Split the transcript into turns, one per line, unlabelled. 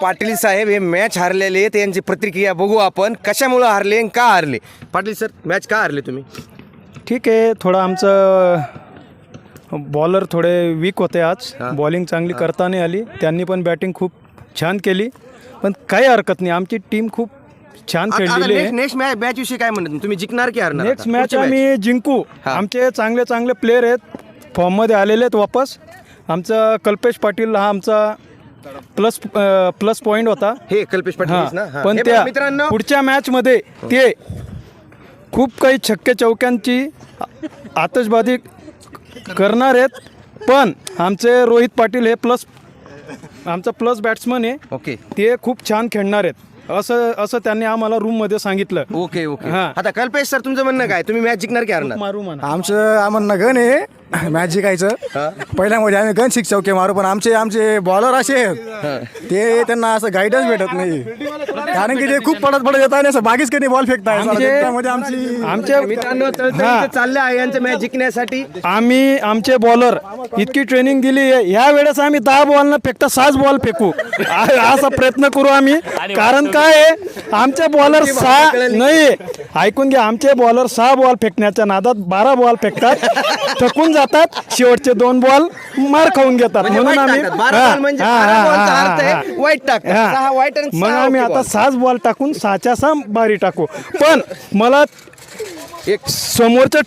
पाटील साहेब हे मॅच हारलेले आहेत, यांची प्रतिक्रिया बघू आपण. कशामुळे हारले आणि का हारले? पाटील सर, मॅच का हारले तुम्ही?
ठीक आहे, थोडं आमचं बॉलर थोडे वीक होते आज. बॉलिंग चांगली करता नाही आली. त्यांनी पण बॅटिंग खूप छान केली, पण काही हरकत नाही, आमची टीम खूप छान खेळलेली आहे.
नेक्स्ट मॅच विषयी काय म्हणत तुम्ही? जिंकणार की हारणार?
नेक्स्ट मॅच आम्ही जिंकू. आमचे चांगले चांगले प्लेयर आहेत, फॉर्ममध्ये आलेले आहेत वापस. आमचा कल्पेश पाटील हा आमचा प्लस पॉईंट होता.
हे कल्पेश पाटील ना?
पण
हे
त्या
मित्रांनो,
पुढच्या मॅचमध्ये ते खूप काही छक्के चौक्यांची आतषबाजी करणार आहेत. पण आमचे रोहित पाटील हे आमचा प्लस बॅट्समन आहे.
ओके
ते खूप छान खेळणार आहेत असं त्यांनी आम्हाला रूममध्ये सांगितलं.
Okay okay. आता कल्पेश सर, तुमचं म्हणणं काय? तुम्ही मॅच जिंकणार की हारणार?
मारू म्हणा.
आमचं आम्हाला गण आहे मॅच जिंकायचं. पहिल्यामध्ये आम्ही गण 6 चौके मारू, पण आमचे बॉलर असे आहेत, ते त्यांना असं गाईडन्स भेटत नाही. कारण की ते खूप पडत येत आहे, असं बागीच काही बॉल फेकताय.
आमच्या
मित्रांनो, तळतळीचं चाललं आहे यांचं मॅच जिंकण्यासाठी.
आमचे बॉलर इतकी ट्रेनिंग दिली. ह्या वेळेस आम्ही 10 बॉल न फेकता 6 बॉल फेकू असा प्रयत्न करू आम्ही. कारण काय आहे, आमचे बॉलर 6 नाही, ऐकून घ्या, आमचे बॉलर 6 बॉल फेकण्याच्या नादात 12 बॉल फेकतात, थकून जातात. शेवटचे 2 बॉल मार खाऊन घेतात. म्हणून आम्ही मग आम्ही आता 6 बॉल टाकून 6च्या 6 बारी टाकू. पण मला एक समोरच्या